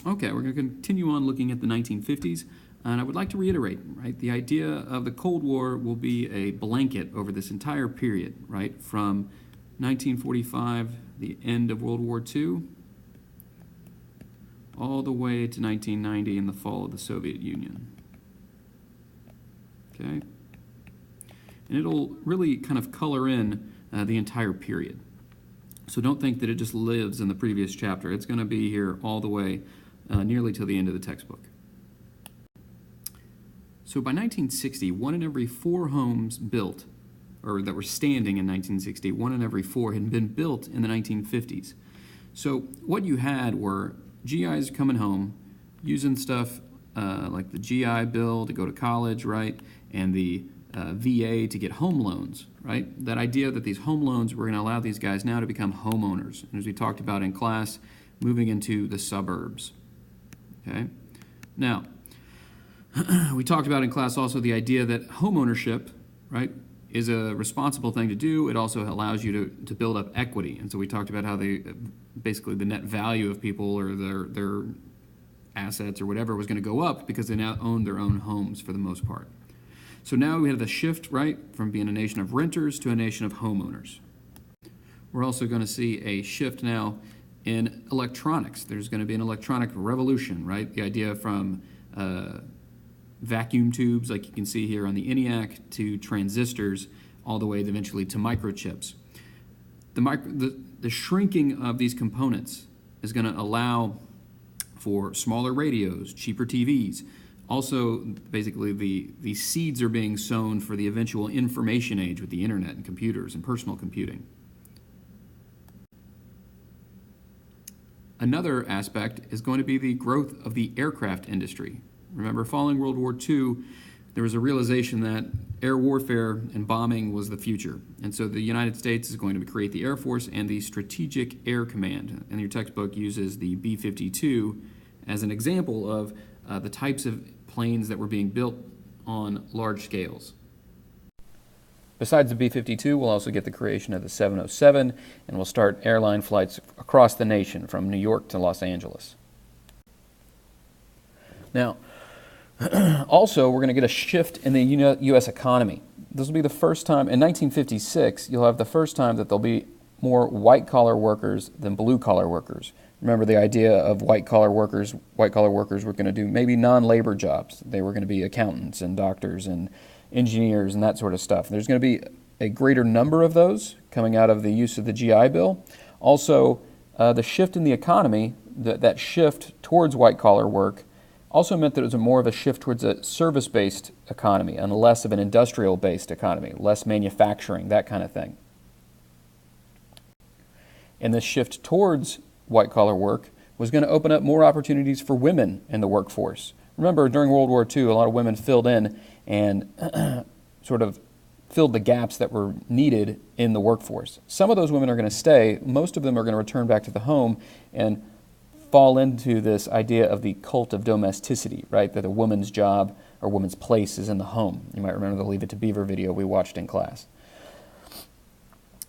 Okay, we're going to continue on looking at the 1950s, and I would like to reiterate, right, the idea of the Cold War will be a blanket over this entire period, right, from 1945, the end of World War II, all the way to 1990 and the fall of the Soviet Union. Okay? And it'll really kind of color in the entire period. So don't think that it just lives in the previous chapter. It's going to be here all the way nearly till the end of the textbook. So by 1960, 1 in every 4 homes built, or that were standing in 1960, 1 in every 4 had been built in the 1950s. So what you had were GIs coming home, using stuff like the GI Bill to go to college, right, and the VA to get home loans, right? That idea that these home loans were going to allow these guys now to become homeowners. And as we talked about in class, moving into the suburbs. Okay? Now, we talked about in class also the idea that home ownership, right, is a responsible thing to do. It also allows you to build up equity. And so we talked about how basically the net value of people or their assets or whatever was going to go up because they now own their own homes for the most part. So now we have the shift, right, from being a nation of renters to a nation of homeowners. We're also going to see a shift now in electronics. There's going to be an electronic revolution, right? The idea from vacuum tubes, like you can see here on the ENIAC, to transistors, all the way eventually to microchips. The shrinking of these components is going to allow for smaller radios, cheaper TVs. Also, basically, the seeds are being sown for the eventual information age with the internet and computers and personal computing. Another aspect is going to be the growth of the aircraft industry. Remember, following World War II, there was a realization that air warfare and bombing was the future. And so the United States is going to create the Air Force and the Strategic Air Command. And your textbook uses the B-52 as an example of the types of planes that were being built on large scales. Besides the B-52, we'll also get the creation of the 707, and we'll start airline flights across the nation from New York to Los Angeles. Now, also, we're going to get a shift in the U.S. economy. This will be the first time, in 1956, you'll have the first time that there'll be more white-collar workers than blue-collar workers. Remember the idea of white-collar workers were going to do maybe non-labor jobs. They were going to be accountants and doctors and engineers and that sort of stuff. There's going to be a greater number of those coming out of the use of the GI Bill. Also, the shift in the economy, that shift towards white-collar work, also meant that it was more of a shift towards a service-based economy and less of an industrial-based economy, less manufacturing, that kind of thing. And this shift towards white-collar work was going to open up more opportunities for women in the workforce. Remember, during World War II, a lot of women filled in and sort of filled the gaps that were needed in the workforce. Some of those women are going to stay. Most of them are going to return back to the home and fall into this idea of the cult of domesticity, right? That a woman's job or woman's place is in the home. You might remember the Leave It to Beaver video we watched in class.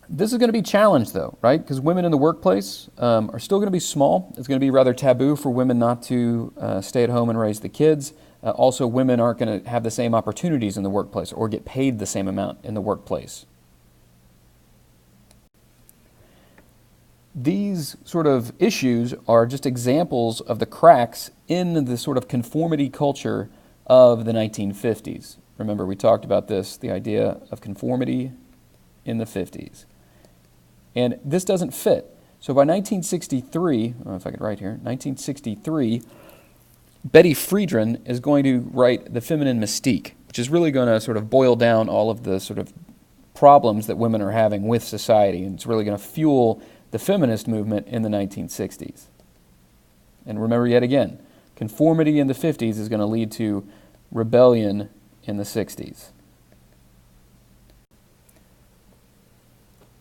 This is going to be challenged, though, right? Because women in the workplace are still going to be small. It's going to be rather taboo for women not to stay at home and raise the kids. Also, women aren't going to have the same opportunities in the workplace or get paid the same amount in the workplace. These sort of issues are just examples of the cracks in the sort of conformity culture of the 1950s. Remember, we talked about this, the idea of conformity in the 50s. And this doesn't fit. So by 1963, I don't know if I could write here, 1963, Betty Friedan is going to write The Feminine Mystique, which is really going to sort of boil down all of the sort of problems that women are having with society, and it's really going to fuel the feminist movement in the 1960s. And remember yet again, conformity in the 50s is going to lead to rebellion in the 60s.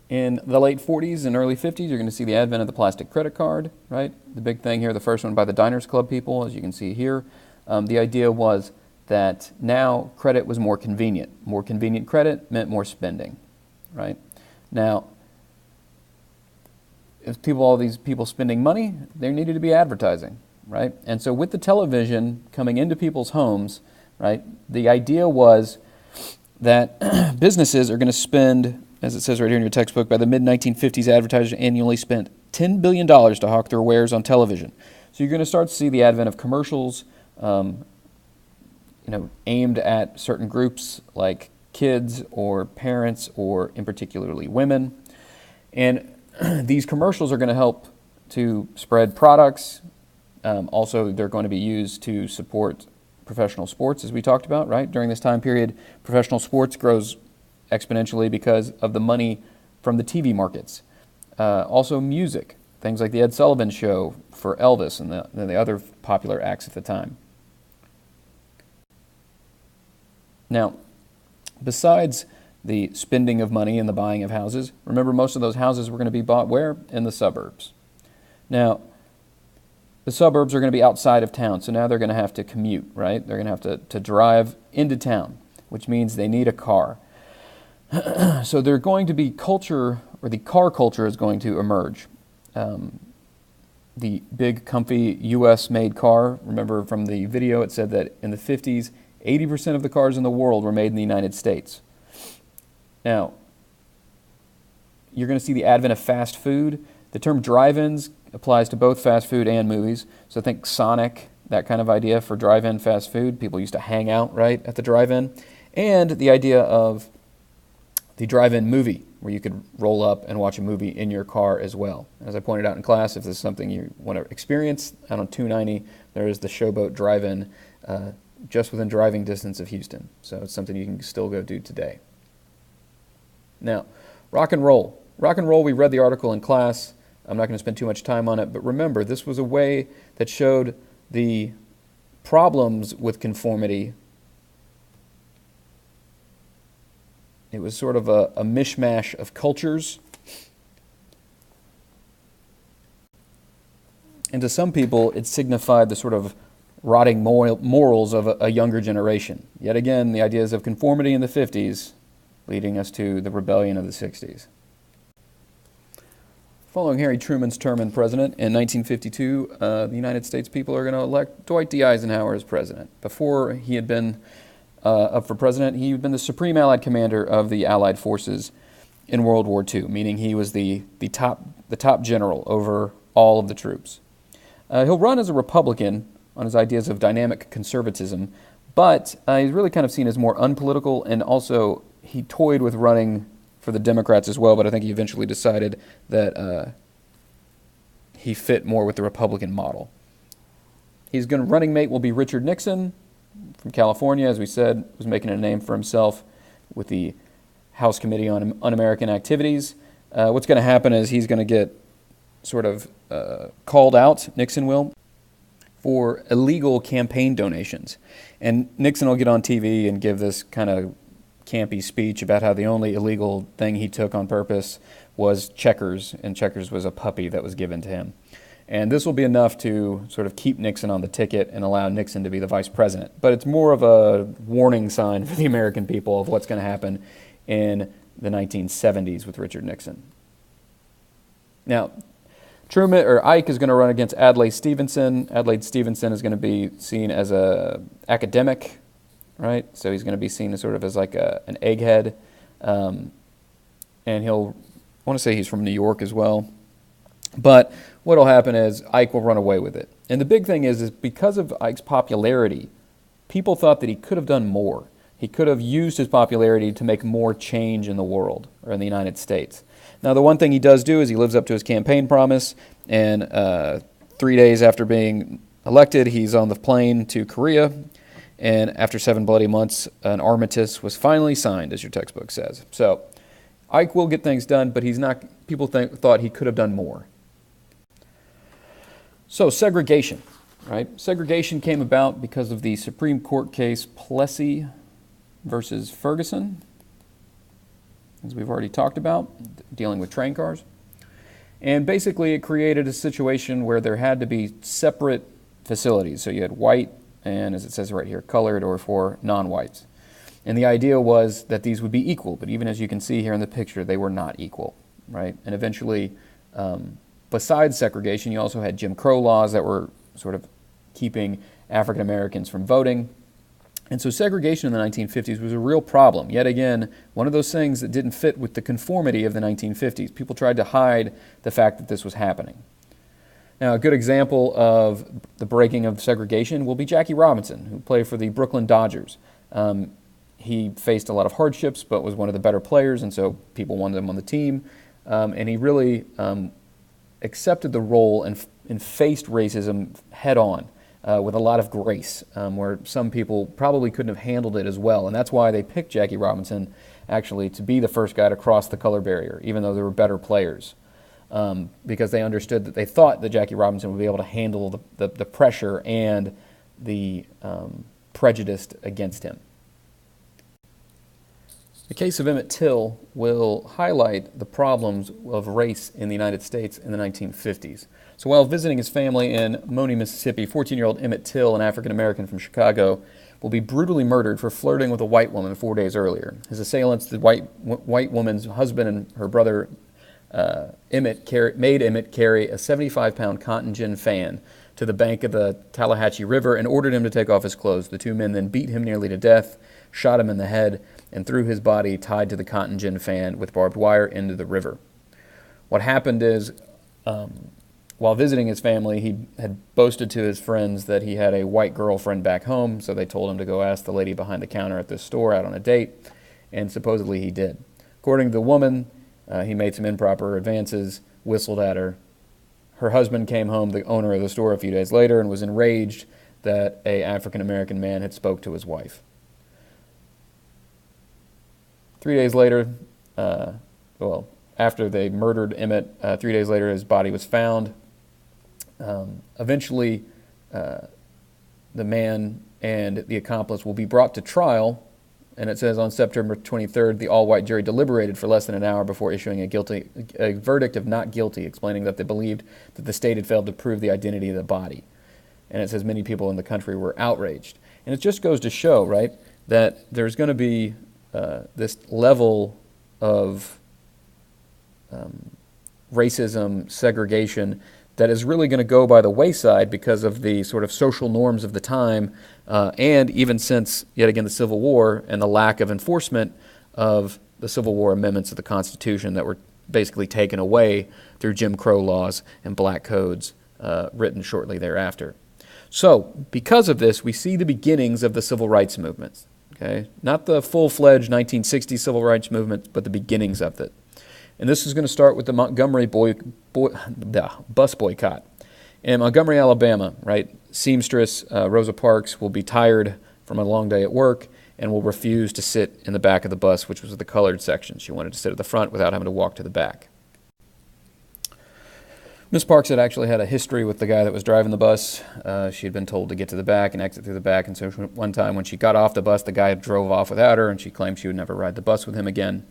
In the late 40s and early 50s, you're going to see the advent of the plastic credit card, right? The big thing here, the first one by the Diners Club people, as you can see here. The idea was that now credit was more convenient. More convenient credit meant more spending, right? Now, if all these people spending money, there needed to be advertising. right? And so with the television coming into people's homes, right, the idea was that businesses are going to spend, as it says right here in your textbook, by the mid-1950s, advertisers annually spent $10 billion to hawk their wares on television. So you're going to start to see the advent of commercials, aimed at certain groups like kids or parents or in particularly women. And these commercials are going to help to spread products. Also, they're going to be used to support professional sports, as we talked about, right? During this time period, professional sports grows exponentially because of the money from the TV markets. Also music, things like the Ed Sullivan Show for Elvis and the other popular acts at the time. Now, besides the spending of money and the buying of houses, remember most of those houses were going to be bought where? In the suburbs. Now, the suburbs are going to be outside of town, so now they're going to have to commute, right? They're going to have to drive into town, which means they need a car. So they're going to be culture, or the car culture is going to emerge. The big, comfy U.S.-made car, remember from the video it said that in the 50s, 80% of the cars in the world were made in the United States. Now, you're going to see the advent of fast food. The term drive-ins applies to both fast food and movies. So think Sonic, that kind of idea for drive-in fast food. People used to hang out, right, at the drive-in. And the idea of the drive-in movie, where you could roll up and watch a movie in your car as well. As I pointed out in class, if this is something you want to experience, out on 290, there is the Showboat Drive-In just within driving distance of Houston. So it's something you can still go do today. Now, rock and roll. Rock and roll, we read the article in class. I'm not going to spend too much time on it, but remember, this was a way that showed the problems with conformity. It was sort of a mishmash of cultures. And to some people, it signified the sort of rotting morals of a younger generation. Yet again, the ideas of conformity in the 50s leading us to the rebellion of the 60s. Following Harry Truman's term as president in 1952, the United States people are going to elect Dwight D. Eisenhower as president. Before he had been up for president, he had been the supreme Allied commander of the Allied forces in World War II, meaning he was the top general over all of the troops. He'll run as a Republican on his ideas of dynamic conservatism, but he's really kind of seen as more unpolitical, and also he toyed with running for the Democrats as well, but I think he eventually decided that he fit more with the Republican model. Running mate will be Richard Nixon from California, as we said, was making a name for himself with the House Committee on Un-American Activities. What's going to happen is he's going to get sort of called out, Nixon will, for illegal campaign donations. And Nixon will get on TV and give this kind of campy speech about how the only illegal thing he took on purpose was Checkers, and Checkers was a puppy that was given to him. And this will be enough to sort of keep Nixon on the ticket and allow Nixon to be the vice president. But it's more of a warning sign for the American people of what's going to happen in the 1970s with Richard Nixon. Now, Ike is going to run against Adlai Stevenson. Adlai Stevenson is going to be seen as an academic, right? So he's going to be seen as sort of as like an egghead. And I want to say he's from New York as well. But what will happen is Ike will run away with it. And the big thing is because of Ike's popularity, people thought that he could have done more. He could have used his popularity to make more change in the world or in the United States. Now, the one thing he does do is he lives up to his campaign promise, and 3 days after being elected, he's on the plane to Korea, and after 7 bloody months, an armistice was finally signed, as your textbook says. So Ike will get things done, but he's not. People thought he could have done more. So segregation, right? Segregation came about because of the Supreme Court case Plessy versus Ferguson, as we've already talked about, dealing with train cars. And basically it created a situation where there had to be separate facilities. So you had white and, as it says right here, colored or for non-whites. And the idea was that these would be equal, but even as you can see here in the picture, they were not equal, right? And eventually, besides segregation, you also had Jim Crow laws that were sort of keeping African Americans from voting. And so segregation in the 1950s was a real problem. Yet again, one of those things that didn't fit with the conformity of the 1950s. People tried to hide the fact that this was happening. Now, a good example of the breaking of segregation will be Jackie Robinson, who played for the Brooklyn Dodgers. He faced a lot of hardships, but was one of the better players, and so people wanted him on the team. And he really accepted the role and faced racism head on with a lot of grace, where some people probably couldn't have handled it as well. And that's why they picked Jackie Robinson, actually, to be the first guy to cross the color barrier, even though there were better players. Because they understood that they thought that Jackie Robinson would be able to handle the pressure and the prejudice against him. The case of Emmett Till will highlight the problems of race in the United States in the 1950s. So while visiting his family in Monee, Mississippi, 14-year-old Emmett Till, an African-American from Chicago, will be brutally murdered for flirting with a white woman 4 days earlier. His assailants, the white woman's husband and her brother, made Emmett carry a 75-pound cotton gin fan to the bank of the Tallahatchie River and ordered him to take off his clothes. The two men then beat him nearly to death, shot him in the head, and threw his body tied to the cotton gin fan with barbed wire into the river. What happened is, while visiting his family, he had boasted to his friends that he had a white girlfriend back home, so they told him to go ask the lady behind the counter at this store out on a date, and supposedly he did. According to the woman, he made some improper advances, whistled at her. Her husband came home, the owner of the store, a few days later, and was enraged that an African-American man had spoke to his wife. 3 days later, after they murdered Emmett, 3 days later his body was found. Eventually, the man and the accomplice will be brought to trial, and it says on September 23rd, the all-white jury deliberated for less than an hour before issuing a verdict of not guilty, explaining that they believed that the state had failed to prove the identity of the body. And it says many people in the country were outraged. And it just goes to show, right, that there's going to be this level of racism, segregation, that is really going to go by the wayside because of the sort of social norms of the time, and even since, yet again, the Civil War and the lack of enforcement of the Civil War amendments of the Constitution that were basically taken away through Jim Crow laws and black codes written shortly thereafter. So, because of this, we see the beginnings of the civil rights movement. Okay? Not the full-fledged 1960s civil rights movement, but the beginnings of it. And this is going to start with the Montgomery bus boycott. In Montgomery, Alabama, right, seamstress Rosa Parks will be tired from a long day at work and will refuse to sit in the back of the bus, which was the colored section. She wanted to sit at the front without having to walk to the back. Miss Parks had actually had a history with the guy that was driving the bus. She had been told to get to the back and exit through the back, and so one time when she got off the bus, the guy drove off without her, and she claimed she would never ride the bus with him again.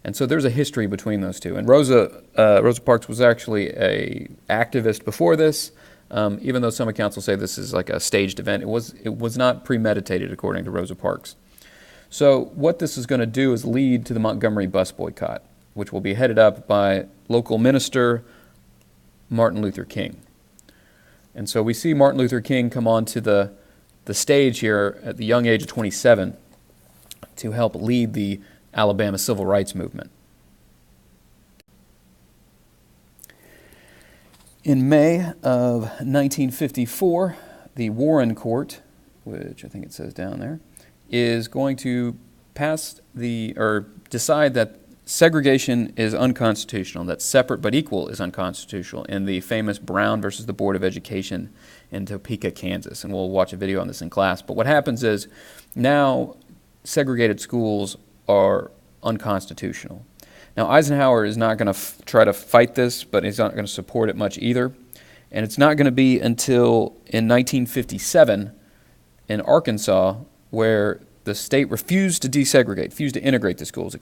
And so there's a history between those two. And Rosa Parks was actually an activist before this, even though some accounts will say this is like a staged event. It was not premeditated, according to Rosa Parks. So what this is going to do is lead to the Montgomery bus boycott, which will be headed up by local minister Martin Luther King. And so we see Martin Luther King come onto the stage here at the young age of 27 to help lead the Alabama civil rights movement. In May of 1954, the Warren Court, which I think it says down there, is going to decide that segregation is unconstitutional, that separate but equal is unconstitutional in the famous Brown versus the Board of Education in Topeka, Kansas. And we'll watch a video on this in class. But what happens is now segregated schools are unconstitutional. Now, Eisenhower is not going to try to fight this, but he's not going to support it much either. And it's not going to be until in 1957 in Arkansas where the state refused to integrate the schools,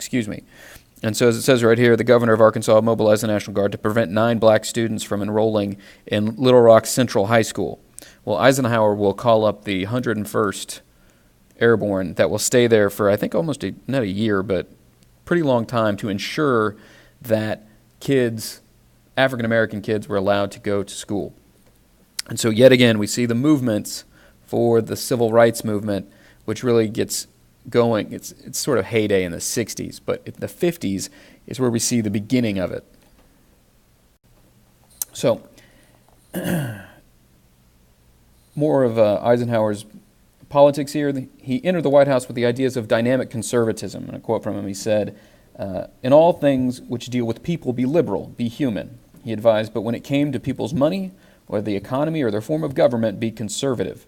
And so as it says right here, the governor of Arkansas mobilized the National Guard to prevent 9 black students from enrolling in Little Rock Central High School. Well, Eisenhower will call up the 101st Airborne that will stay there for, I think, almost not a year, but pretty long time to ensure that African-American kids were allowed to go to school. And so yet again, we see the movements for the civil rights movement, which really gets going. It's sort of heyday in the 60s, but in the 50s is where we see the beginning of it. So more of Eisenhower's politics here. He entered the White House with the ideas of dynamic conservatism. And a quote from him, he said, "In all things which deal with people, be liberal, be human," he advised, "but when it came to people's money, or the economy, or their form of government, be conservative."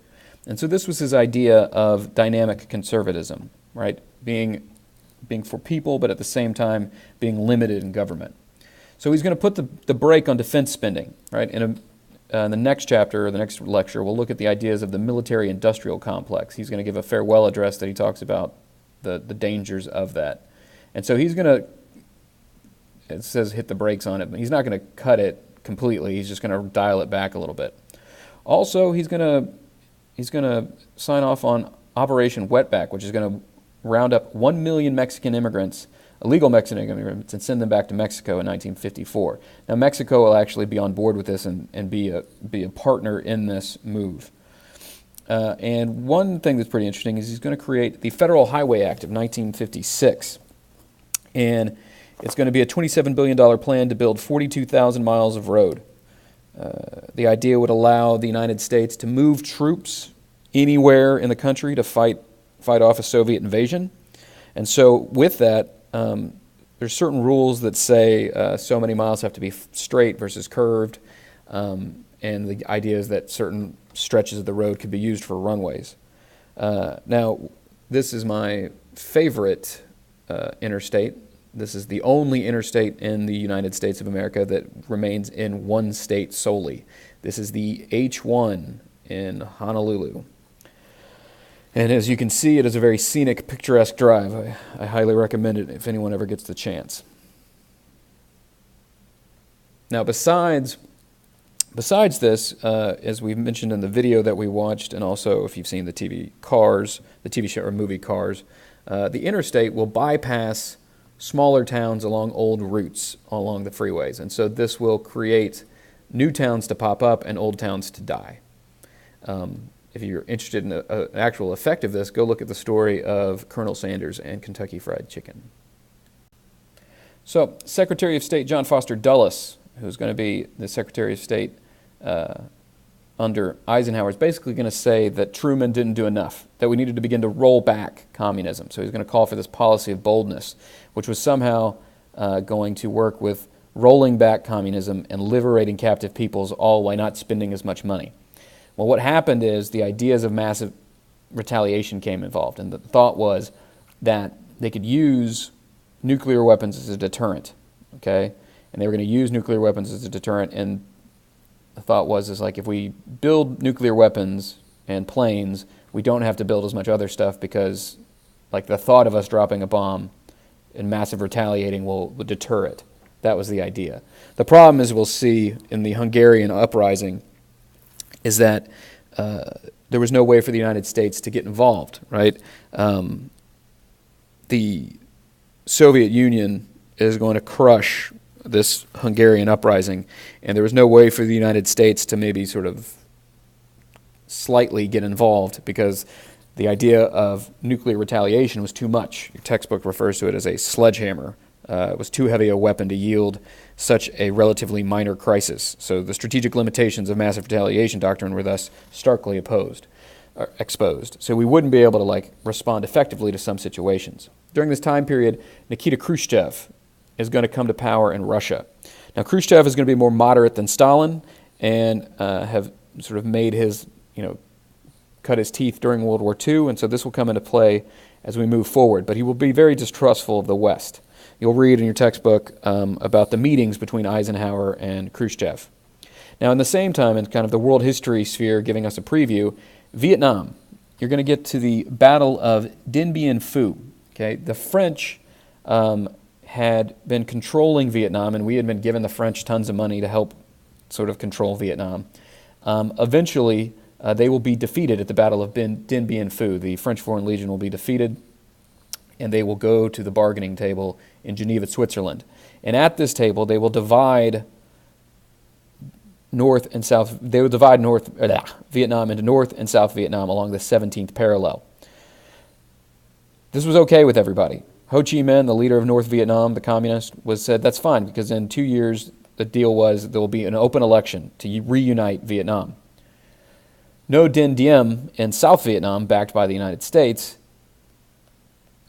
And so this was his idea of dynamic conservatism, right? Being for people, but at the same time being limited in government. So he's going to put the brake on defense spending, right? In the next chapter, or the next lecture, we'll look at the ideas of the military-industrial complex. He's going to give a farewell address that he talks about the dangers of that. And so he's going to, it says hit the brakes on it, but he's not going to cut it completely. He's just going to dial it back a little bit. Also, he's going to sign off on Operation Wetback, which is going to round up 1 million Mexican immigrants, illegal Mexican immigrants, and send them back to Mexico in 1954. Now, Mexico will actually be on board with this and be a partner in this move. And one thing that's pretty interesting is he's going to create the Federal Highway Act of 1956. And it's going to be a $27 billion plan to build 42,000 miles of road. The idea would allow the United States to move troops anywhere in the country to fight off a Soviet invasion. And so with that, there's certain rules that say so many miles have to be straight versus curved, and the idea is that certain stretches of the road could be used for runways. Now, this is my favorite interstate. This is the only interstate in the United States of America that remains in one state solely. This is the H1 in Honolulu. And as you can see, it is a very scenic, picturesque drive. I highly recommend it if anyone ever gets the chance. Now, besides this, as we mentioned in the video that we watched, and also if you've seen the TV show or movie Cars, the interstate will bypass smaller towns along old routes along the freeways. And so this will create new towns to pop up and old towns to die. If you're interested in an actual effect of this, go look at the story of Colonel Sanders and Kentucky Fried Chicken. So, Secretary of State John Foster Dulles, who's going to be the Secretary of State under Eisenhower, is basically going to say that Truman didn't do enough, that we needed to begin to roll back communism. So he's going to call for this policy of boldness, which was somehow going to work with rolling back communism and liberating captive peoples, all while not spending as much money. Well, what happened is the ideas of massive retaliation came involved, and the thought was that they could use nuclear weapons as a deterrent, okay? And they were going to use nuclear weapons as a deterrent, and the thought was like if we build nuclear weapons and planes, we don't have to build as much other stuff because like the thought of us dropping a bomb and massive retaliating will deter it. That was the idea. The problem, as we'll see in the Hungarian uprising, is that there was no way for the United States to get involved, right? The Soviet Union is going to crush this Hungarian uprising, and there was no way for the United States to maybe sort of slightly get involved because the idea of nuclear retaliation was too much. Your textbook refers to it as a sledgehammer. It was too heavy a weapon to yield such a relatively minor crisis. So the strategic limitations of massive retaliation doctrine were thus starkly exposed. So we wouldn't be able to respond effectively to some situations. During this time period, Nikita Khrushchev is going to come to power in Russia. Now Khrushchev is going to be more moderate than Stalin and have sort of made his, cut his teeth during World War II, and so this will come into play as we move forward. But he will be very distrustful of the West. You'll read in your textbook about the meetings between Eisenhower and Khrushchev. Now, in the same time, in kind of the world history sphere giving us a preview, Vietnam, you're going to get to the Battle of Dien Bien Phu. Okay? The French had been controlling Vietnam, and we had been giving the French tons of money to help sort of control Vietnam. Eventually, they will be defeated at the Battle of Dien Bien Phu. The French Foreign Legion will be defeated, and they will go to the bargaining table in Geneva, Switzerland. And at this table, they will divide North and South. They would divide Vietnam into North and South Vietnam along the 17th parallel. This was okay with everybody. Ho Chi Minh, the leader of North Vietnam, the communist, said that's fine because in 2 years the deal was there will be an open election to reunite Vietnam. Ngo Dinh Diem in South Vietnam, backed by the United States,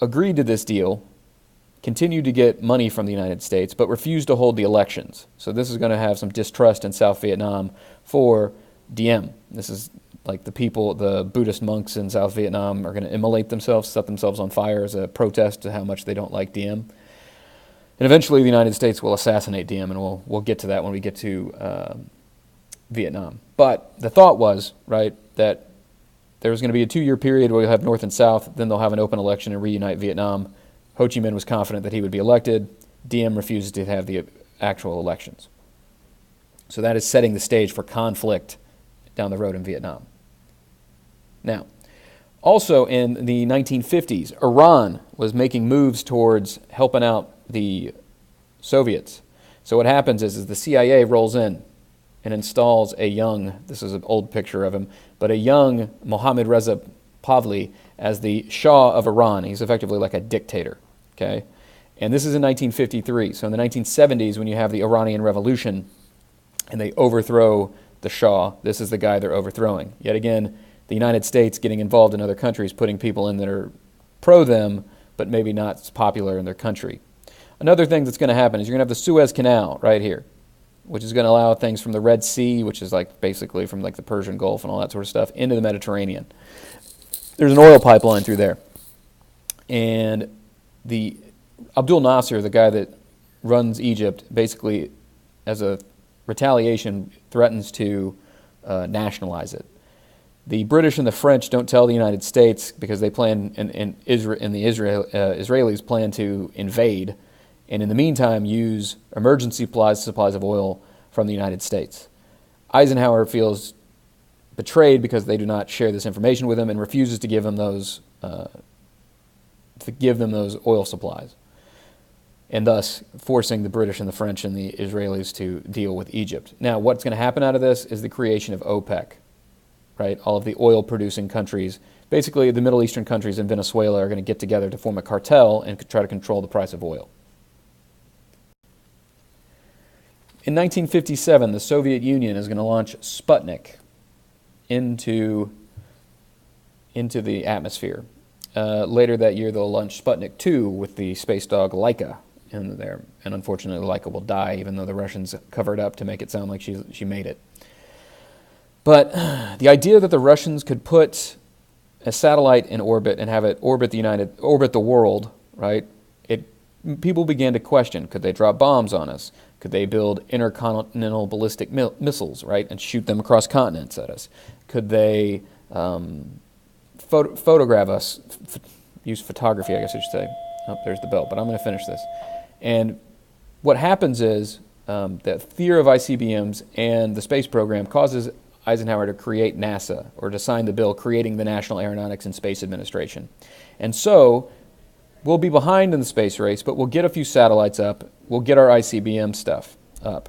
agreed to this deal, continued to get money from the United States, but refused to hold the elections. So this is going to have some distrust in South Vietnam for Diem. This is like the people, the Buddhist monks in South Vietnam are going to immolate themselves, set themselves on fire as a protest to how much they don't like Diem. And eventually the United States will assassinate Diem, and we'll get to that when we get to Vietnam. But the thought was, right, that there was going to be a 2-year period where you'll have North and South, then they'll have an open election and reunite Vietnam. Ho Chi Minh was confident that he would be elected. Diem refuses to have the actual elections. So that is setting the stage for conflict down the road in Vietnam. Now, also in the 1950s, Iran was making moves towards helping out the Soviets. So what happens is the CIA rolls in and installs a young, this is an old picture of him, but a young Mohammad Reza Pahlavi as the Shah of Iran. He's effectively like a dictator, okay? And this is in 1953. So in the 1970s, when you have the Iranian Revolution and they overthrow the Shah, this is the guy they're overthrowing. Yet again, the United States getting involved in other countries, putting people in that are pro them, but maybe not as popular in their country. Another thing that's going to happen is you're going to have the Suez Canal right here, which is going to allow things from the Red Sea, which is like basically from like the Persian Gulf and all that sort of stuff, into the Mediterranean. There's an oil pipeline through there. And the Abdul Nasser, the guy that runs Egypt, basically as a retaliation threatens to nationalize it. The British and the French don't tell the United States because they plan, and the Israelis plan to invade, and in the meantime use emergency supplies of oil from the United States. Eisenhower feels betrayed because they do not share this information with him and refuses to give them those oil supplies, and thus forcing the British and the French and the Israelis to deal with Egypt. Now, what's going to happen out of this is the creation of OPEC, right? All of the oil-producing countries, basically the Middle Eastern countries and Venezuela, are going to get together to form a cartel and try to control the price of oil. In 1957, the Soviet Union is going to launch Sputnik into the atmosphere. Later that year, they'll launch Sputnik 2 with the space dog Laika in there. And unfortunately, Laika will die, even though the Russians covered up to make it sound like she made it. But the idea that the Russians could put a satellite in orbit and have it orbit the world, right? People began to question: could they drop bombs on us? Could they build intercontinental ballistic missiles, right, and shoot them across continents at us? Could they photograph us? Use photography, I guess I should say. Oh, there's the bell, but I'm going to finish this. And what happens is that fear of ICBMs and the space program causes Eisenhower to create NASA, or to sign the bill creating the National Aeronautics and Space Administration. And so we'll be behind in the space race, but we'll get a few satellites up, we'll get our ICBM stuff up.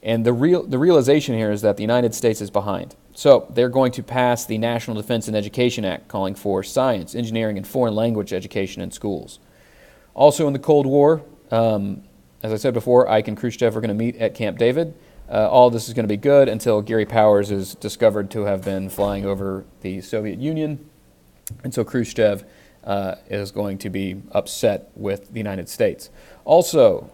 And the realization here is that the United States is behind. So they're going to pass the National Defense and Education Act, calling for science, engineering, and foreign language education in schools. Also in the Cold War, as I said before, Ike and Khrushchev are going to meet at Camp David. All of this is going to be good until Gary Powers is discovered to have been flying over the Soviet Union. And so Khrushchev is going to be upset with the United States. Also,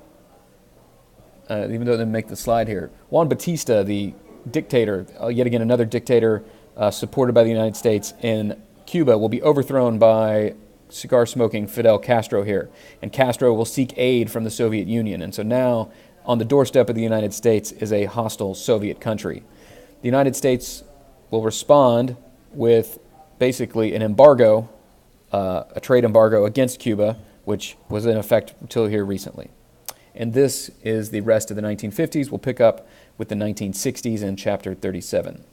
even though they didn't make the slide here, Juan Batista, the dictator, yet again another dictator supported by the United States in Cuba, will be overthrown by cigar-smoking Fidel Castro here. And Castro will seek aid from the Soviet Union. And so now, on the doorstep of the United States is a hostile Soviet country. The United States will respond with basically an embargo, a trade embargo against Cuba, which was in effect until here recently. And this is the rest of the 1950s. We'll pick up with the 1960s in Chapter 37.